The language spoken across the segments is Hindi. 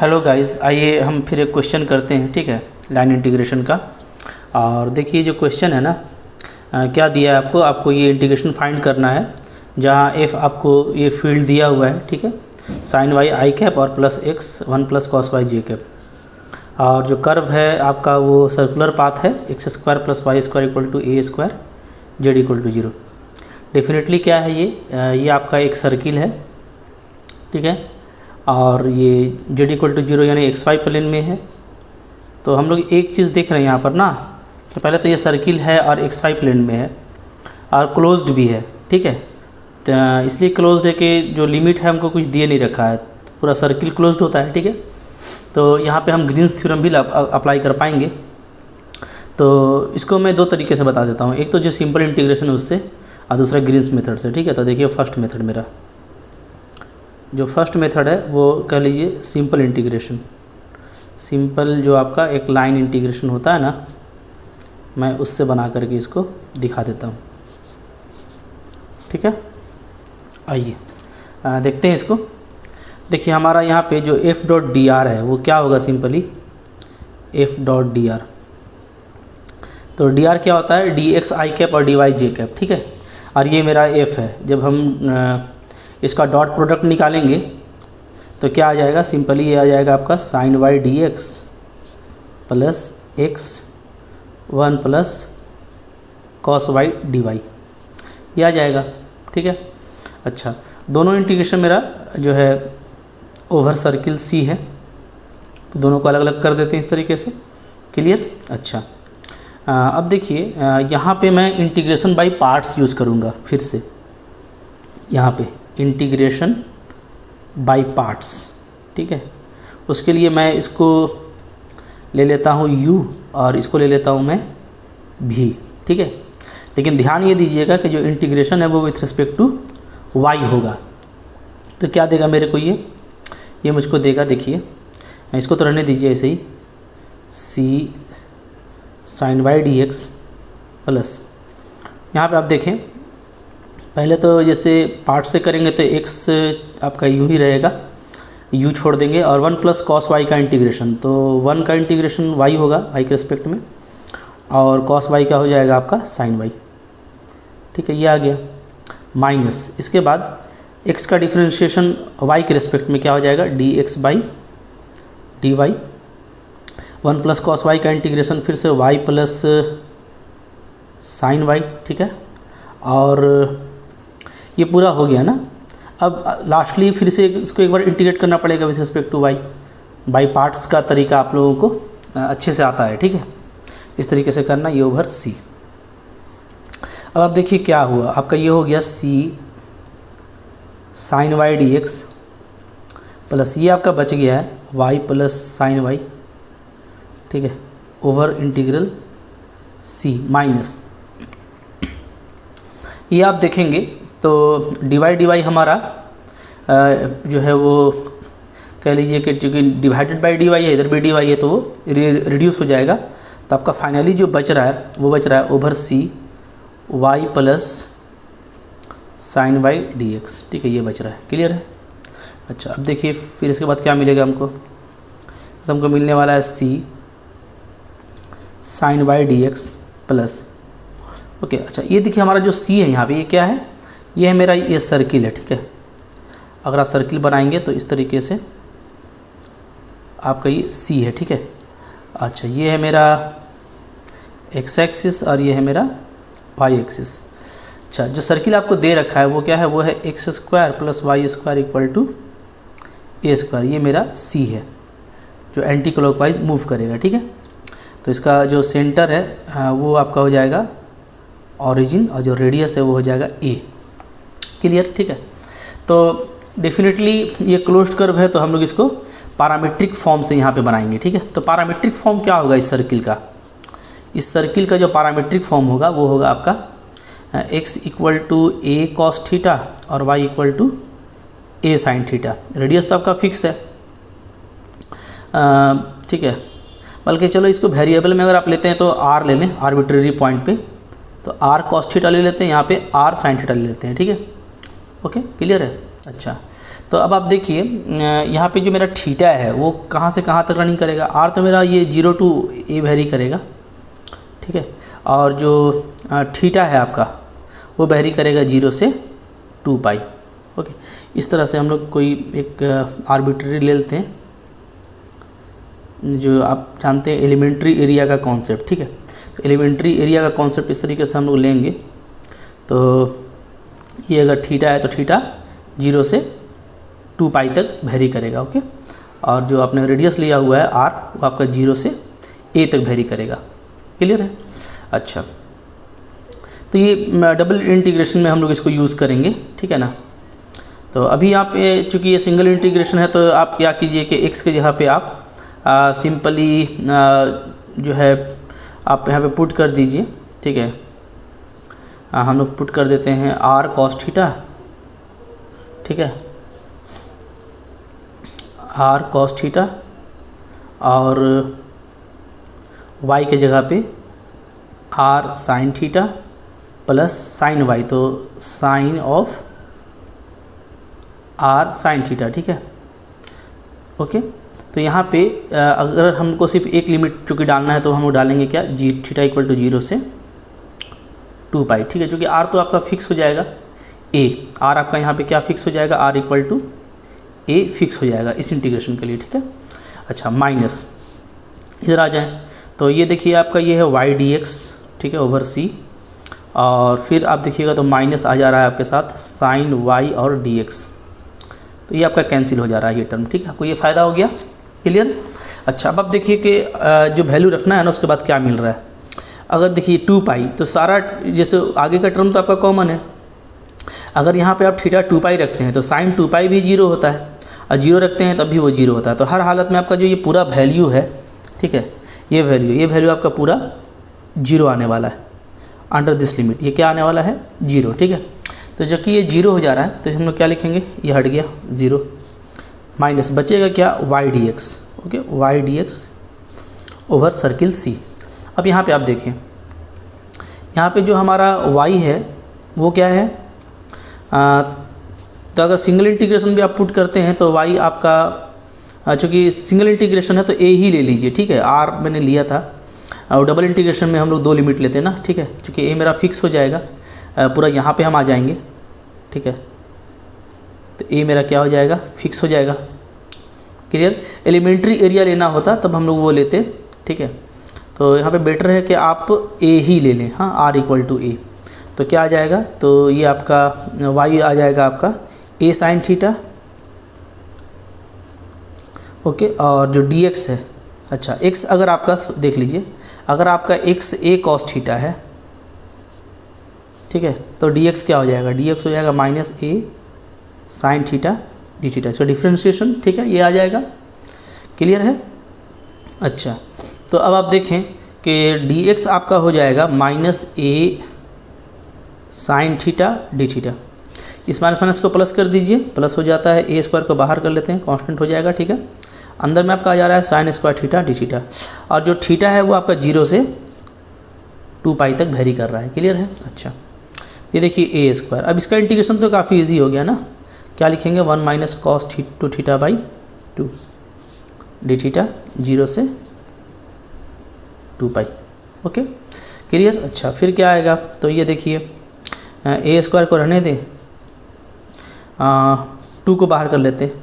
हेलो गाइस, आइए हम फिर एक क्वेश्चन करते हैं। ठीक है, लाइन इंटीग्रेशन का। और देखिए जो क्वेश्चन है ना, क्या दिया है आपको ये इंटीग्रेशन फाइंड करना है जहाँ एफ आपको ये फील्ड दिया हुआ है। ठीक है, साइन वाई आई कैप और plus x 1 plus cos Y जे कैप। और जो कर्व है आपका वो सर्कुलर पाथ है x square plus Y square equal to A square Z equal to 0। Definitely क्या है ये आपका एक सर्किल है। ठीक है, और ये जेड इक्वल टू 0 यानी एक्स वाई प्लेन में है। तो हम लोग एक चीज़ देख रहे हैं यहाँ पर ना, तो पहले तो ये सर्किल है और एक्स वाई प्लेन में है और क्लोज्ड भी है। ठीक है, तो इसलिए क्लोज्ड है कि जो लिमिट है हमको कुछ दिए नहीं रखा है, पूरा सर्किल क्लोज्ड होता है। ठीक है, तो यहाँ पे हम ग्रीन्स थ्योरम भी अप्लाई कर पाएंगे। तो इसको मैं दो तरीके से बता देता हूँ, एक तो जो सिंपल इंटीग्रेशन है उससे और दूसरा ग्रीन्स मेथड से। ठीक है, तो देखिए फर्स्ट मेथड मेरा जो फर्स्ट मेथड है वो कह लीजिए सिंपल इंटीग्रेशन। सिंपल जो आपका एक लाइन इंटीग्रेशन होता है ना, मैं उससे बना करके इसको दिखा देता हूँ। ठीक है, आइए देखते हैं इसको। देखिए हमारा यहाँ पे जो एफ डॉट डी आर है वो क्या होगा, simply F dot D R. तो डी आर क्या होता है, डी एक्स आई कैप और डी वाई जे कैप। ठीक है, और ये मेरा एफ है। जब हम इसका डॉट प्रोडक्ट निकालेंगे तो क्या आ जाएगा, सिंपली ये आ जाएगा आपका sine Y D x plus x 1 plus cos y d y, ये आ जाएगा। ठीक है, अच्छा दोनों इंटीग्रेशन मेरा जो है ओवर सर्किल सी है, तो दोनों को अलग अलग कर देते हैं इस तरीके से। क्लियर। अच्छा अब देखिए यहाँ पे मैं इंटीग्रेशन बाय पार्ट्स यूज़ करूँगा फिर से। यहाँ पे इंटीग्रेशन बाय पार्ट्स। ठीक है, उसके लिए मैं इसको ले लेता हूँ u और इसको ले लेता हूँ मैं v। ठीक है, लेकिन ध्यान ये दीजिएगा कि जो इंटीग्रेशन है वो विथ रिस्पेक्ट टू y होगा। तो क्या देगा मेरे को, ये मुझको देगा, देखिए इसको तो रहने दीजिए ऐसे ही, c sine Y D x plus, यहाँ पे आप देखें पहले तो जैसे पार्ट से करेंगे तो x आपका यूँ ही रहेगा, u छोड़ देंगे, और 1 प्लस कॉस वाई का इंटीग्रेशन, तो 1 का इंटीग्रेशन y होगा y के रिस्पेक्ट में, और कॉस वाई का हो जाएगा आपका साइन वाई। ठीक है, ये आ गया माइनस, इसके बाद x का डिफ्रेंशिएशन y के रिस्पेक्ट में क्या हो जाएगा, d x by d y. 1 plus cos y का इंटीग्रेशन फिर से y प्लस साइन वाई। ठीक है, और ये पूरा हो गया ना। अब लास्टली फिर से इसको एक बार इंटीग्रेट करना पड़ेगा with respect to y। By parts का तरीका आप लोगों को अच्छे से आता है। ठीक है, इस तरीके से करना, ये ओवर c। अब आप देखिए क्या हुआ आपका, ये हो गया c sine Y D x plus ये आपका बच गया है y प्लस साइन वाई। ठीक है, ओवर इंटीग्रल c माइनस, ये आप देखेंगे तो डी वाई हमारा जो है वो कह लीजिए कि चूँकि डिवाइडेड बाई डी वाई है, इधर भी डी वाई है, तो वो रिड्यूस हो जाएगा। तो आपका फाइनली जो बच रहा है वो बच रहा है over C Y plus sine Y D x. ठीक है, ये बच रहा है। क्लियर है। अच्छा अब देखिए फिर इसके बाद क्या मिलेगा हमको, तो हमको मिलने वाला है C sine Y D x plus, okay. अच्छा ये देखिए हमारा जो सी है यहाँ पे, ये क्या है, ये है मेरा ये सर्किल है। ठीक है, अगर आप सर्किल बनाएंगे तो इस तरीके से आपका ये सी है। ठीक है, अच्छा ये है मेरा एक्स एक्सिस और ये है मेरा वाई एक्सिस। अच्छा जो सर्किल आपको दे रखा है वो क्या है, वो है x square plus Y square equal to A square. ये मेरा सी है जो एंटी क्लॉकवाइज मूव करेगा। ठीक है, तो इसका जो सेंटर है वो आपका हो जाएगा ऑरिजिन, और जो रेडियस है वो हो जाएगा ए। क्लियर। ठीक है, तो डेफिनेटली ये क्लोज्ड कर्व है, तो हम लोग इसको पैरामीट्रिक फॉर्म से यहाँ पे बनाएंगे। ठीक है, तो पैरामीट्रिक फॉर्म क्या होगा इस सर्किल का, इस सर्किल का जो पैरामीट्रिक फॉर्म होगा वो होगा आपका x equal to a cos theta और y equal to a sine theta. Radius तो आपका फिक्स है। ठीक है, बल्कि चलो इसको वेरिएबल में अगर आप लेते हैं तो r ले लें आर्बिट्रेरी पॉइंट पे, तो r कॉस थीटा ले लेते हैं, यहाँ पे r साइन थीटा ले लेते हैं। ठीक है, ओके क्लियर है। अच्छा तो अब आप देखिए यहाँ पे जो मेरा थीटा है वो कहाँ से कहाँ तक रनिंग करेगा। आर तो मेरा ये 0 to a वेरी करेगा, ठीक है। और जो थीटा है आपका वो वेरी करेगा 0 से 2 पाई। ओके, इस तरह से हम लोग कोई एक आर्बिट्रेरी ले लेते हैं, जो आप जानते हैं एलिमेंट्री एरिया का कॉन्सेप्ट, ठीक है। तो एलिमेंट्री एरिया का कॉन्सेप्ट इस तरीके से हम लोग लेंगे। तो ये अगर थीटा है तो थीटा 0 से 2 पाई तक वेरी करेगा, ओके। और जो आपने रेडियस लिया हुआ है आर, वो आपका 0 से a तक वेरी करेगा। क्लियर है? अच्छा, तो ये डबल इंटीग्रेशन में हम लोग इसको यूज़ करेंगे, ठीक है ना। तो अभी आप चूँकि ये सिंगल इंटीग्रेशन है तो आप क्या कीजिए कि x के जगह पे आप सिंपली जो है आप यहाँ पे पुट कर दीजिए, ठीक है। हम लोग पुट कर देते हैं r cos थीटा, ठीक है, r cos थीटा, और y के जगह पे r sin theta plus sine y, तो sine of r sin theta, ठीक है। ओके, तो यहाँ पे अगर हमको सिर्फ एक लिमिट चूँकि डालना है तो हम लोग डालेंगे क्या, जी थीटा इक्वल टू 0 से 2 पाई, ठीक है। चूँकि r तो आपका फिक्स हो जाएगा, r आपका यहाँ पे क्या फिक्स हो जाएगा, r equal to a fix हो जाएगा इस इंटीग्रेशन के लिए, ठीक है। अच्छा, माइनस इधर आ जाएं तो ये देखिए आपका ये है y dx, ठीक है, ओवर c, और फिर आप देखिएगा तो माइनस आ जा रहा है आपके साथ साइन y और dx, तो ये आपका कैंसिल हो जा रहा है ये टर्म, ठीक है। आपको ये फ़ायदा हो गया, क्लियर। अच्छा, अब आप देखिए कि जो वैल्यू रखना है ना उसके बाद क्या मिल रहा है। अगर देखिए 2 पाई, तो सारा जैसे आगे का टर्म तो आपका कॉमन है। अगर यहाँ पे आप थीटा 2 पाई रखते हैं तो साइन 2 पाई भी 0 होता है, और 0 रखते हैं तब भी वो 0 होता है। तो हर हालत में आपका जो ये पूरा वैल्यू है, ठीक है, ये वैल्यू आपका पूरा 0 आने वाला है अंडर दिस लिमिट। ये क्या आने वाला है, 0, ठीक है। तो जबकि ये 0 हो जा रहा है तो हम लोग क्या लिखेंगे, ये हट गया 0, माइनस बचेगा क्या, y dx, okay, y dx over circle c। अब यहाँ पे आप देखें, यहाँ पे जो हमारा y है वो क्या है, तो अगर सिंगल इंटीग्रेशन भी आप पुट करते हैं तो y आपका चूँकि सिंगल इंटीग्रेशन है तो a ही ले लीजिए, ठीक है। r मैंने लिया था, और डबल इंटीग्रेशन में हम लोग 2 लिमिट लेते हैं ना, ठीक है। चूँकि a मेरा फिक्स हो जाएगा, पूरा यहाँ पे हम आ जाएंगे, ठीक है। तो a मेरा क्या हो जाएगा, फिक्स हो जाएगा, क्लियर। एलिमेंट्री एरिया लेना होता तब हम लोग वो लेते, ठीक है। तो यहाँ पे बेटर है कि आप a ही ले लें, हाँ, r इक्वल टू a। तो क्या आ जाएगा, तो ये आपका y आ जाएगा आपका a साइन थीटा, ओके, और जो dx है, अच्छा x अगर आपका देख लीजिए, अगर आपका x a cos थीटा है, ठीक है, तो dx क्या हो जाएगा, dx हो जाएगा minus a sine theta D theta, इसका डिफ्रेंशिएशन, ठीक है, ये आ जाएगा, क्लियर है। अच्छा, तो अब आप देखें कि dx आपका हो जाएगा minus a sine theta D theta. इस माइनस माइनस को प्लस कर दीजिए, प्लस हो जाता है, a स्क्वायर को बाहर कर लेते हैं, कांस्टेंट हो जाएगा, ठीक है। अंदर में आपका आ जा रहा है sine square theta D theta, और जो थीटा है वो आपका 0 से 2 पाई तक वेरी कर रहा है, क्लियर है। अच्छा, ये देखिए a स्क्वायर, अब इसका इंटीग्रेशन तो काफ़ी इजी हो गया ना। क्या लिखेंगे, 1 minus cos 2 theta by 2 D theta 0 से 2 पाई, ओके, क्लियर। अच्छा, फिर क्या आएगा, तो ये देखिए a स्क्वायर को रहने दें, 2 को बाहर कर लेते हैं,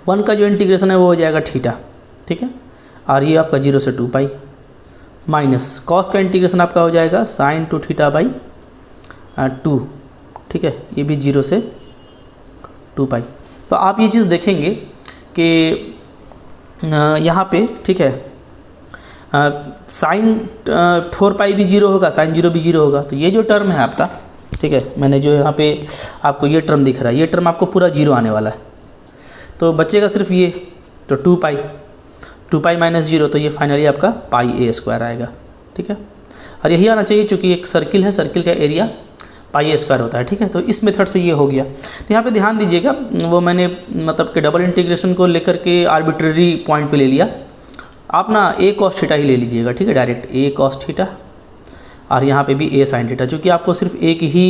1 का जो इंटीग्रेशन है वो हो जाएगा थीटा, ठीक है, और ये आपका 0 से 2 पाई, माइनस कॉस का इंटीग्रेशन आपका हो जाएगा साइन 2 थीटा बाई 2, ठीक है, ये भी 0 से 2 पाई। तो आप ये चीज़ देखेंगे कि यहाँ पे, ठीक है, साइन 4 पाई भी 0 होगा, साइन 0 भी 0 होगा। तो ये जो टर्म है आपका, ठीक है, मैंने जो यहाँ पे आपको ये टर्म दिख रहा है, ये टर्म आपको पूरा 0 आने वाला है। तो बचेगा सिर्फ ये, तो 2 पाई माइनस 0, तो ये फाइनली आपका पाई a स्क्वायर आएगा, ठीक है। और यही आना चाहिए, चूँकि एक सर्किल है, सर्किल का एरिया पाई a स्क्वायर होता है, ठीक है। तो इस मेथड से ये हो गया। तो यहाँ पे ध्यान दीजिएगा, वो मैंने मतलब कि डबल इंटीग्रेशन को लेकर के आर्बिट्रेरी पॉइंट पे ले लिया। आप ना a cos थीटा ही ले लीजिएगा, ठीक है, डायरेक्ट a cos थीटा, और यहाँ पे भी a sin थीटा, चूँकि आपको सिर्फ एक ही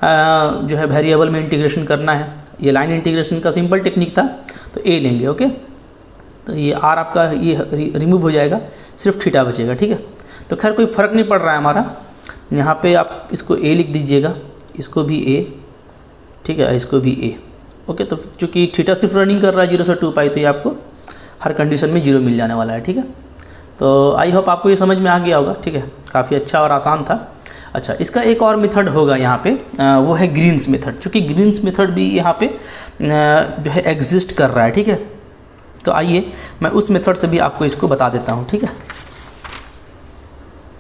जो है वेरिएबल में इंटीग्रेशन करना है, ये लाइन इंटीग्रेशन का सिंपल टेक्निक था, तो ए लेंगे। ओके, तो ये आर आपका ये रिमूव हो जाएगा, सिर्फ थीटा बचेगा। ठीक है, तो खैर कोई फ़र्क नहीं पड़ रहा है हमारा, यहाँ पे आप इसको ए लिख दीजिएगा, इसको भी ए, ठीक है, इसको भी ए। ओके, तो चूँकि थीटा सिर्फ रनिंग कर रहा है 0 से 2 पाई, तो ये आपको हर कंडीशन में 0 मिल जाने वाला है। ठीक है, तो आई होप आपको ये समझ में आ गया होगा। ठीक है, काफ़ी अच्छा और आसान था। अच्छा, इसका एक और मेथड होगा यहाँ पे, वो है ग्रीन्स मेथड। चूँकि ग्रीन्स मेथड भी यहाँ पे जो है एग्जिस्ट कर रहा है। ठीक है, तो आइए मैं उस मेथड से भी आपको इसको बता देता हूँ। ठीक है,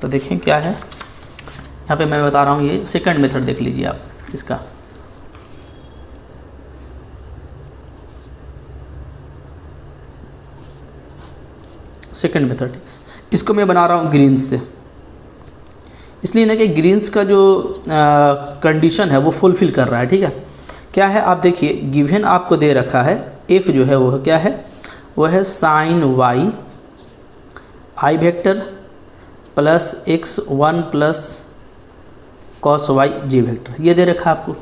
तो देखें क्या है यहाँ पे मैं बता रहा हूँ, ये सेकंड मेथड देख लीजिए आप इसका। सेकंड मेथड इसको मैं बना रहा हूँ ग्रीन्स से, इसलिए ना कि ग्रीन्स का जो कंडीशन है वो फुलफ़िल कर रहा है। ठीक है, क्या है आप देखिए, गिवन आपको दे रखा है एफ जो है वो क्या है, वो है sine Y I vector plus x1 plus cos Y J vector, ये दे रखा है आपको।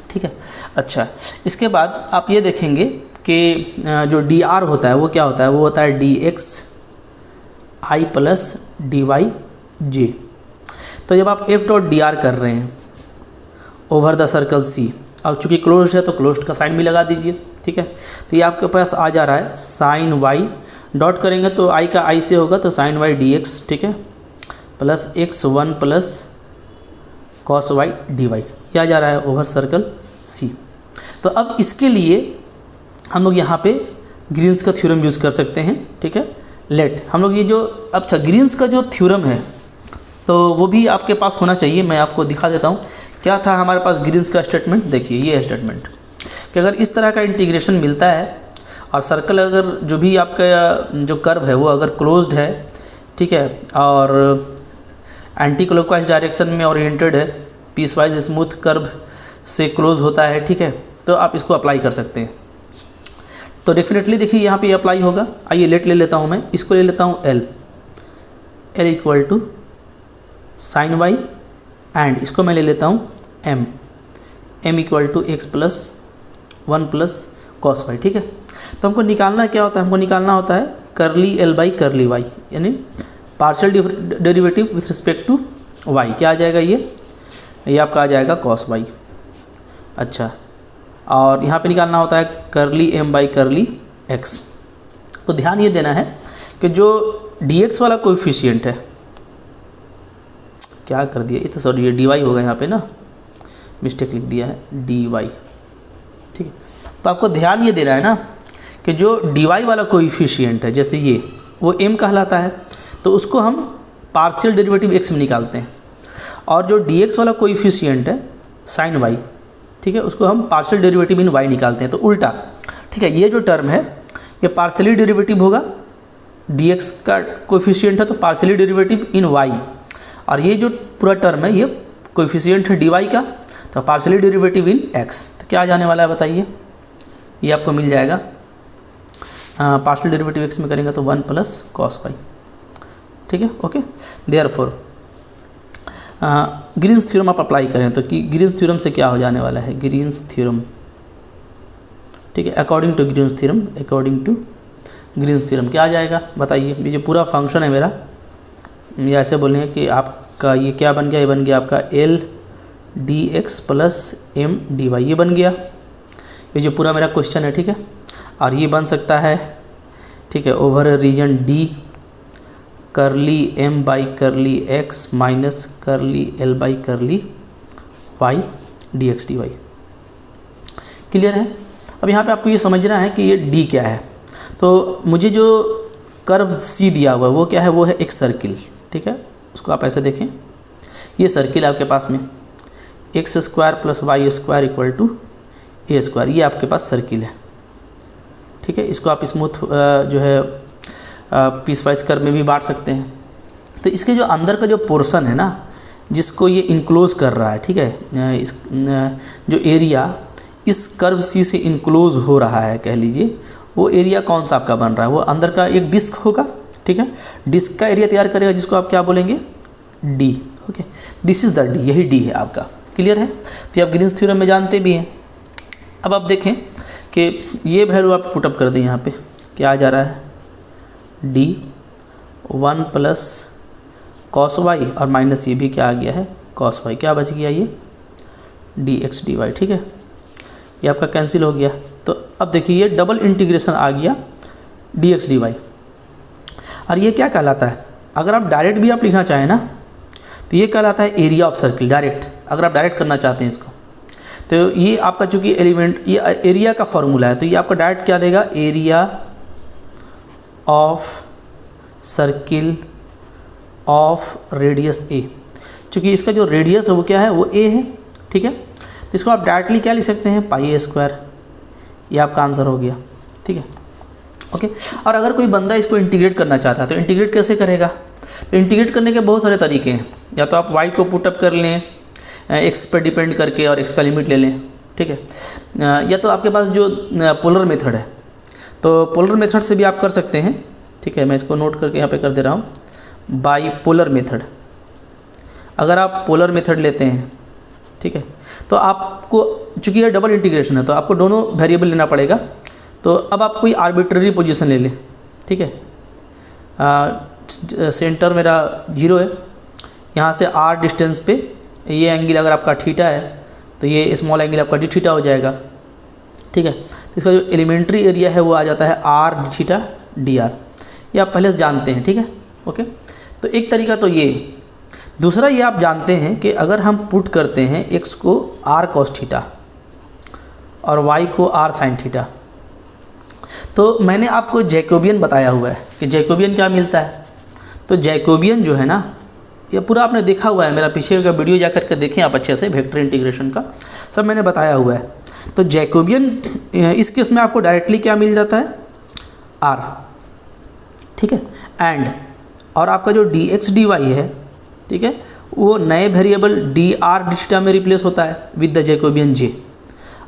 ठीक है, अच्छा, इसके बाद आप ये देखेंगे कि जो डी आर होता है वो क्या होता है, वो होता है डी एक्स आई प्लस डी वाई जे। तो जब आप एफ डॉट डी आर कर रहे हैं ओवर द सर्कल सी, अब चूँकि क्लोज्ड है तो क्लोज्ड का साइन भी लगा दीजिए। ठीक है, तो ये आपके पास आ जा रहा है साइन वाई, डॉट करेंगे तो आई का आई से होगा, तो साइन वाई डी एक्स, ठीक है, plus x1 plus cos y d y, ये आ जा रहा है ओवर सर्कल सी। तो अब इसके लिए हम लोग यहाँ पे ग्रीन्स का थ्योरम यूज़ कर सकते हैं। ठीक है, लेट हम लोग ये जो, अच्छा, ग्रीन्स का जो थ्योरम है तो वो भी आपके पास होना चाहिए। मैं आपको दिखा देता हूँ क्या था हमारे पास ग्रीन्स का स्टेटमेंट। देखिए ये स्टेटमेंट कि अगर इस तरह का इंटीग्रेशन मिलता है और सर्कल अगर जो भी आपका जो कर्व है वो अगर क्लोज्ड है, ठीक है, और एंटी क्लॉकवाइज डायरेक्शन में ओरिएंटेड है, पीस वाइज स्मूथ कर्व से क्लोज होता है, ठीक है, तो आप इसको अप्लाई कर सकते हैं। तो डेफिनेटली देखिए यहाँ पे अप्लाई होगा। आइए लेट ले लेता हूँ, मैं इसको ले लेता हूँ L equal to sine y, and इसको मैं ले लेता हूँ M equal to x plus 1 plus cos y. ठीक है, तो हमको निकालना क्या होता है, हमको निकालना होता है curly L by curly y, यानी partial derivative with respect to y. क्या आ जाएगा, ये आपका आ जाएगा कॉस वाई। अच्छा, और यहाँ पे निकालना होता है करली एम बाई करली एक्स। तो ध्यान ये देना है कि जो डी एक्स वाला कोएफिशिएंट है, क्या कर दिया, ये तो सॉरी ये डी वाई होगा, यहाँ पे ना मिस्टेक लिख दिया है डी वाई। ठीक है, तो आपको ध्यान ये देना है ना कि जो डी वाई वाला कोएफिशिएंट है, जैसे ये वो एम कहलाता है, तो उसको हम पार्शियल डेरिवेटिव एक्स में निकालते हैं, और जो डी एक्स वाला कोएफिशिएंट है साइन वाई, ठीक है, उसको हम पार्शियल डेरिवेटिव इन वाई निकालते हैं। तो उल्टा, ठीक है, ये जो टर्म है ये पार्शियली डेरिवेटिव होगा, डी एक्स का कोएफिशिएंट है तो पार्शियली डेरिवेटिव इन वाई, और ये जो पूरा टर्म है ये कोएफिशिएंट है डी वाई का, तो पार्शियली डेरिवेटिव इन एक्स। तो क्या आ जाने वाला है बताइए, ये आपको मिल जाएगा, पार्शियल डेरिवेटिव एक्स में करेंगे तो 1 प्लस कॉस वाई। ठीक है, ओके, देयरफॉर ग्रीन्स थ्योरम आप अप्लाई करें तो कि ग्रीन्स थ्योरम से क्या हो जाने वाला है, ग्रीन्स थ्योरम, ठीक है, according to Green's theorem, according to Green's theorem क्या आ जाएगा बताइए। ये जो पूरा फंक्शन है मेरा, ये ऐसे बोलेंगे कि आपका ये क्या बन गया, ये बन गया आपका L d x plus M d y, ये बन गया। ये जो पूरा मेरा क्वेश्चन है, ठीक है, और ये बन सकता है, ठीक है, over region d curly M by curly x minus curly L by curly y D x d y. Clear है। अब यहाँ पे आपको ये समझना है कि ये डी क्या है। तो मुझे जो कर्व सी दिया हुआ है वो क्या है, वो है एक सर्किल। ठीक है, उसको आप ऐसे देखें, ये सर्किल आपके पास में x square plus Y square equal to A square, ये आपके पास सर्किल है। ठीक है, इसको आप स्मूथ जो है पीस वाइज कर्व में भी बांट सकते हैं। तो इसके जो अंदर का जो पोर्शन है ना, जिसको ये इनक्लोज कर रहा है, ठीक है, इस जो एरिया इस कर्व सी से इनक्लोज हो रहा है, कह लीजिए, वो एरिया कौन सा आपका बन रहा है, वो अंदर का एक डिस्क होगा। ठीक है, डिस्क का एरिया तैयार करेगा, जिसको आप क्या बोलेंगे, D. Okay, this is the D, यही डी है आपका। क्लियर है। तो आप ग्रीन्स थ्योरम में जानते भी हैं। अब आप देखें कि ये वैल्यू आप पुटअप कर दें यहाँ पे, क्या आ जा रहा है, डी 1 प्लस कॉस वाई और माइनस ये भी क्या आ गया है, कॉस वाई, क्या बच गया ये डी एक्स डी वाई। ठीक है, ये आपका कैंसिल हो गया। तो अब देखिए ये डबल इंटीग्रेशन आ गया डी एक्स डी वाई। और ये क्या कहलाता है, अगर आप डायरेक्ट भी आप लिखना चाहें ना तो ये कहलाता है एरिया ऑफ सर्किल, डायरेक्ट, अगर आप डायरेक्ट करना चाहते हैं इसको। तो ये आपका चूँकि एलिमेंट, ये एरिया का फॉर्मूला है, तो ये आपका डायरेक्ट क्या देगा, area of circle of radius A. चूँकि इसका जो रेडियस है वो क्या है, वो ए है। ठीक है, तो इसको आप डायरेक्टली क्या लिख सकते हैं, पाई ए स्क्वायर, ये आपका आंसर हो गया। ठीक है, ओके। और अगर कोई बंदा इसको इंटीग्रेट करना चाहता है तो इंटीग्रेट कैसे करेगा, तो इंटीग्रेट करने के बहुत सारे तरीके हैं। या तो आप वाई को पुटअप कर लें एक्स पर डिपेंड करके और एक्स का लिमिट ले लें। ठीक है, या तो आपके पास जो पोलर मेथड है, तो पोलर मेथड से भी आप कर सकते हैं। ठीक है, मैं इसको नोट करके यहाँ पे कर दे रहा हूँ, बाई पोलर मेथड। अगर आप पोलर मेथड लेते हैं, ठीक है, तो आपको चूँकि यह डबल इंटीग्रेशन है तो आपको दोनों वेरिएबल लेना पड़ेगा। तो अब आप कोई आर्बिट्ररी पोजीशन ले लें। ठीक है, सेंटर मेरा 0 है, यहाँ से r डिस्टेंस पे ये एंगल अगर आपका थीटा है तो ये स्मॉल एंगल आपका डी थीटा हो जाएगा। ठीक है, तो इसका जो एलिमेंट्री एरिया है वो आ जाता है r D theta D are, ये आप पहले से जानते हैं। ठीक है, ओके। तो एक तरीका तो ये, दूसरा ये आप जानते हैं कि अगर हम पुट करते हैं x को r cos थीटा और y को r sin थीटा, तो मैंने आपको जैकोबियन बताया हुआ है कि जैकोबियन क्या मिलता है। तो जैकोबियन जो है ना, ये पूरा आपने देखा हुआ है, मेरा पीछे का वीडियो जा करके देखें आप अच्छे से, वेक्टर इंटीग्रेशन का सब मैंने बताया हुआ है। तो जैकोबियन इस केस में आपको डायरेक्टली क्या मिल जाता है, r। ठीक है, एंड और आपका जो डी एक्स डी वाई है, ठीक है, वो नए variable D R D theta में रिप्लेस होता है विद द जैकोबियन जे,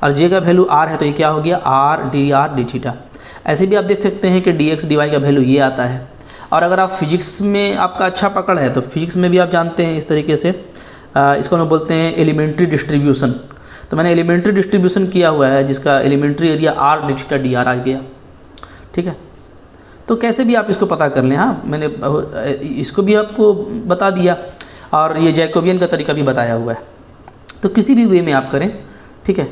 और जे का वैल्यू r है तो ये क्या हो गया, r डी थीटा। ऐसे भी आप देख सकते हैं कि डी एक्स डी वाई का वैल्यू ये आता है। और अगर आप फिजिक्स में आपका अच्छा पकड़ है तो फिजिक्स में भी आप जानते हैं इस तरीके से, इसको हम बोलते हैं एलिमेंट्री डिस्ट्रीब्यूशन। तो मैंने एलिमेंट्री डिस्ट्रीब्यूशन किया हुआ है जिसका elementary area r D theta D R आ गया। ठीक है, तो कैसे भी आप इसको पता कर लें। हाँ, मैंने इसको भी आपको बता दिया और ये जैकोबियन का तरीका भी बताया हुआ है। तो किसी भी वे में आप करें, ठीक है,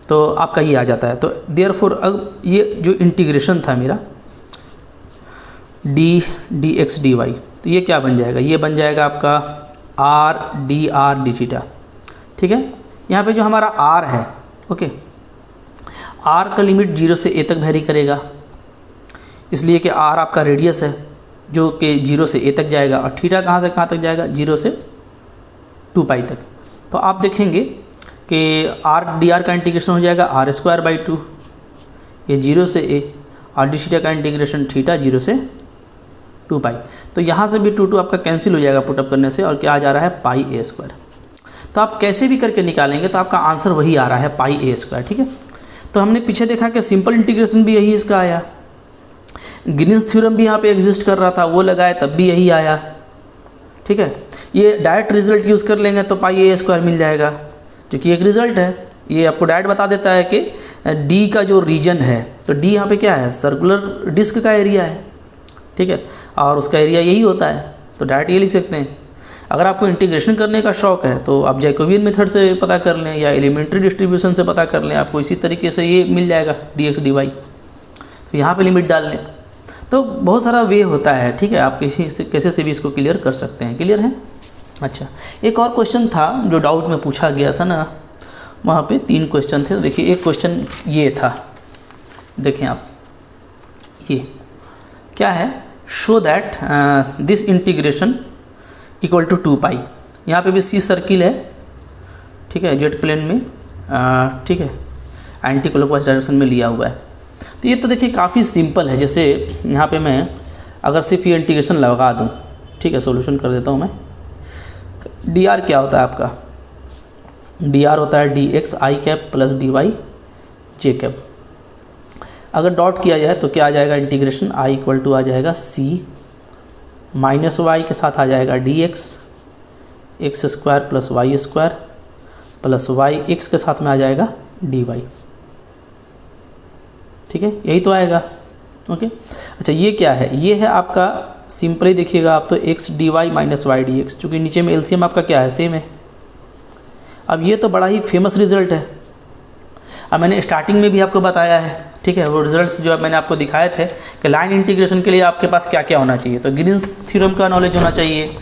तो आपका ये आ जाता है। तो देयरफॉर अब ये जो इंटीग्रेशन था मेरा डी एक्स डी वाई, तो ये क्या बन जाएगा, ये बन जाएगा आपका r डी थीटा। ठीक है, यहाँ पे जो हमारा r है, ओके, r का लिमिट 0 से a तक वेरी करेगा, इसलिए कि r आपका रेडियस है जो कि 0 से a तक जाएगा, और थीटा कहाँ से कहाँ तक जाएगा, 0 से 2 पाई तक। तो आप देखेंगे कि r डी आर का इंटीग्रेशन हो जाएगा r²/2, ये 0 से a, और डी थीटा का इंटीग्रेशन थीटा 0 से 2 पाई। तो यहाँ से भी 2 आपका कैंसिल हो जाएगा पुटअप करने से, और क्या आ जा रहा है, पाई ए स्क्वायर। तो आप कैसे भी करके निकालेंगे तो आपका आंसर वही आ रहा है, पाई ए स्क्वायर। ठीक है, तो हमने पीछे देखा कि सिंपल इंटीग्रेशन भी यही इसका आया, ग्रीन्स थ्योरम भी यहाँ पे एग्जिस्ट कर रहा था, वो लगाए तब भी यही आया। ठीक है, ये डायरेक्ट रिजल्ट यूज़ कर लेंगे तो पाई ए स्क्वायर मिल जाएगा, क्योंकि एक रिजल्ट है, ये आपको डायरेक्ट बता देता है कि डी का जो रीजन है, तो डी यहाँ पे क्या है, सर्कुलर डिस्क का एरिया है। ठीक है, और उसका एरिया यही होता है, तो डायरेक्ट ये लिख सकते हैं। अगर आपको इंटीग्रेशन करने का शौक है तो आप जैकोबियन मेथड से पता कर लें या एलिमेंट्री डिस्ट्रीब्यूशन से पता कर लें, आपको इसी तरीके से ये मिल जाएगा डी एक्स डी वाई। तो यहाँ पे लिमिट डाल लें, तो बहुत सारा वे होता है। ठीक है, आप कैसे से भी इसको क्लियर कर सकते हैं। क्लियर है? अच्छा, एक और क्वेश्चन था जो डाउट में पूछा गया था ना, वहाँ पे 3 क्वेश्चन थे। तो देखिए, एक क्वेश्चन ये था, देखें आप, ये क्या है, show that this integration equal to 2 pi. यहाँ पे भी सी सर्किल है, ठीक है, जेट प्लेन में, ठीक है, एंटी क्लॉकवाइज डायरेक्शन में लिया हुआ है। तो ये तो देखिए काफ़ी सिंपल है। जैसे यहाँ पे मैं अगर सिर्फ ये इंटीग्रेशन लगा दूँ, ठीक है, सॉल्यूशन कर देता हूँ मैं। डी आर क्या होता है आपका, डी आर होता है d x i cap plus d y J cap. अगर डॉट किया जाए तो क्या आ जाएगा, इंटीग्रेशन आई इक्वल टू आ जाएगा सी माइनस वाई के साथ आ जाएगा d x square plus Y square plus y x के साथ में आ जाएगा डी वाई। ठीक है, यही तो आएगा। ओके, अच्छा ये क्या है, ये है आपका सिंपली देखिएगा आप तो x d y minus y D x, चूँकि नीचे में एलसीएम आपका क्या है, सेम है। अब ये तो बड़ा ही फेमस रिजल्ट है। अब मैंने स्टार्टिंग में भी आपको बताया है, ठीक है, वो रिजल्ट्स जो मैंने आपको दिखाए थे कि लाइन इंटीग्रेशन के लिए आपके पास क्या क्या होना चाहिए। तो ग्रीन्स थ्योरम का नॉलेज होना चाहिए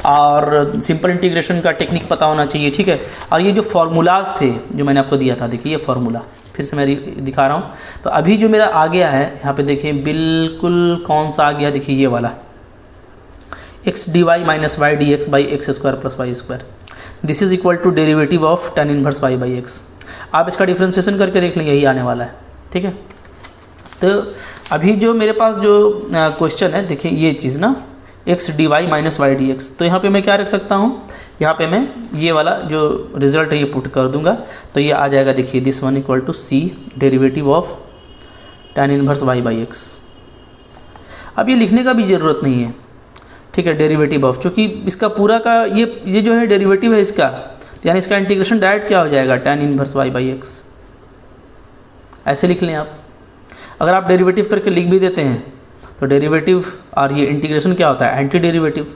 और सिंपल इंटीग्रेशन का टेक्निक पता होना चाहिए, ठीक है। और ये जो फार्मूलाज थे जो मैंने आपको दिया था, देखिए ये फार्मूला फिर से मैं दिखा रहा हूँ। तो अभी जो मेरा आ गया है यहाँ पे देखिए बिल्कुल कौन सा आ गया, देखिए ये वाला x d y minus y D x by x square plus Y square, this is equal to derivative of tan inverse y by x. आप इसका डिफ्रेंशिएशन करके देख लें, यही आने वाला है, ठीक है। तो अभी जो मेरे पास जो क्वेश्चन है, देखिए ये चीज़ ना x d y minus y D x, तो यहाँ पे मैं क्या रख सकता हूँ, यहाँ पे मैं ये वाला जो रिजल्ट है ये पुट कर दूंगा, तो ये आ जाएगा, देखिए this one equal to C derivative of tan inverse y by x. अब ये लिखने का भी ज़रूरत नहीं है, ठीक है, डेरिवेटिव ऑफ, चूँकि इसका पूरा का ये जो है डेरिवेटिव है इसका, यानी इसका इंटीग्रेशन डायरेक्ट क्या हो जाएगा, tan inverse y by x, ऐसे लिख लें आप। अगर आप डेरिवेटिव करके लिख भी देते हैं तो डेरिवेटिव और ये इंटीग्रेशन क्या होता है, एंटी डेरिवेटिव,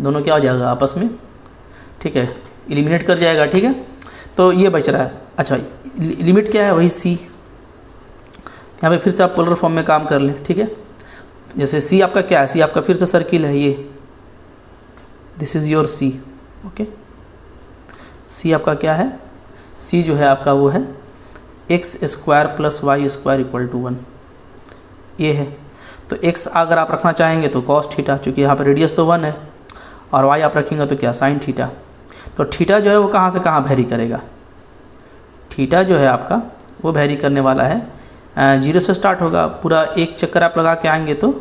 दोनों क्या हो जाएगा आपस में, ठीक है, एलिमिनेट कर जाएगा, ठीक है। तो ये बच रहा है। अच्छा लिमिट क्या है, वही सी, यहाँ पे फिर से आप पोलर फॉर्म में काम कर लें, ठीक है। जैसे सी आपका क्या है, सी आपका फिर से सर्किल है, ये this is your C, okay. C आपका क्या है, सी जो है आपका वो है x square plus Y square equal to 1, ये है। तो एक्स अगर आप रखना चाहेंगे तो कॉस थीटा, चूँकि यहाँ पर रेडियस तो 1 है, और वाई आप रखेंगे तो क्या, साइन थीटा। तो थीटा जो है वो कहाँ से कहाँ वेरी करेगा, थीटा जो है आपका वो वेरी करने वाला है, 0 से स्टार्ट होगा, पूरा एक चक्कर आप लगा के आएंगे तो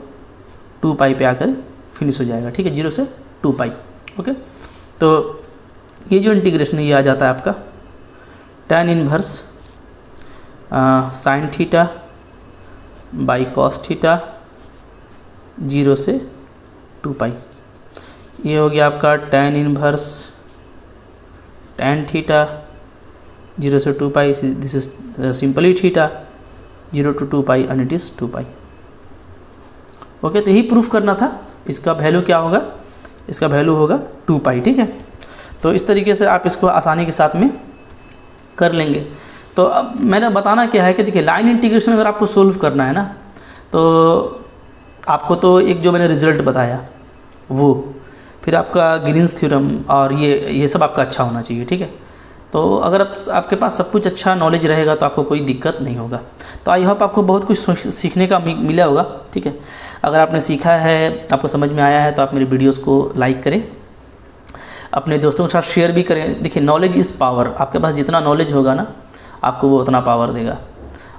2 पाई पे आकर फिनिश हो जाएगा, ठीक है, 0 से 2 पाई, ओके। तो ये जो इंटीग्रेशन ये आ जाता है आपका tan inverse sine theta by cos theta 0 से 2 पाई, ये हो गया आपका tan इनवर्स tan थीटा 0 से 2 pi, this is simply theta 0 to 2 pi and it is 2 pi, okay. तो यही प्रूफ करना था, इसका वैल्यू क्या होगा, इसका वैल्यू होगा 2 पाई, ठीक है। तो इस तरीके से आप इसको आसानी के साथ में कर लेंगे। तो अब मैंने बताना क्या है कि देखिए लाइन इंटीग्रेशन अगर आपको सोल्व करना है ना, तो आपको तो एक जो मैंने रिजल्ट बताया वो, फिर आपका ग्रीन्स थ्योरम और ये सब आपका अच्छा होना चाहिए, ठीक है। तो अगर आपके पास सब कुछ अच्छा नॉलेज रहेगा तो आपको कोई दिक्कत नहीं होगा। तो आई होप आपको बहुत कुछ सीखने का मिला होगा, ठीक है। अगर आपने सीखा है, आपको समझ में आया है, तो आप मेरे वीडियोस को लाइक करें, अपने दोस्तों के साथ शेयर भी करें। देखिए नॉलेज इज़ पावर, आपके पास जितना नॉलेज होगा ना आपको वो उतना पावर देगा।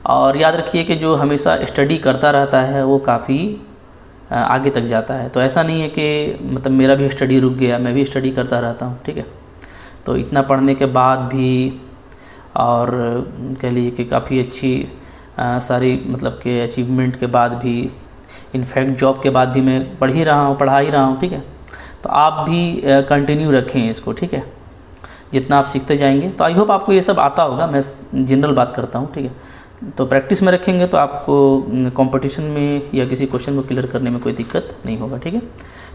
और याद रखिए कि जो हमेशा स्टडी करता रहता है वो काफ़ी आगे तक जाता है। तो ऐसा नहीं है कि मतलब मेरा भी स्टडी रुक गया, मैं भी स्टडी करता रहता हूँ, ठीक है। तो इतना पढ़ने के बाद भी और कह लीजिए कि काफ़ी अच्छी सारी मतलब के अचीवमेंट के बाद भी, इनफैक्ट जॉब के बाद भी मैं पढ़ा ही रहा हूँ, ठीक है। तो आप भी कंटिन्यू रखें इसको, ठीक है। जितना आप सीखते जाएंगे, तो आई होप आपको ये सब आता होगा, मैं जनरल बात करता हूँ, ठीक है। तो प्रैक्टिस में रखेंगे तो आपको कंपटीशन में या किसी क्वेश्चन को क्लियर करने में कोई दिक्कत नहीं होगा, ठीक है।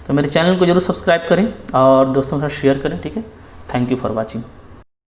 तो मेरे चैनल को जरूर सब्सक्राइब करें और दोस्तों के साथ शेयर करें, ठीक है। Thank you for watching.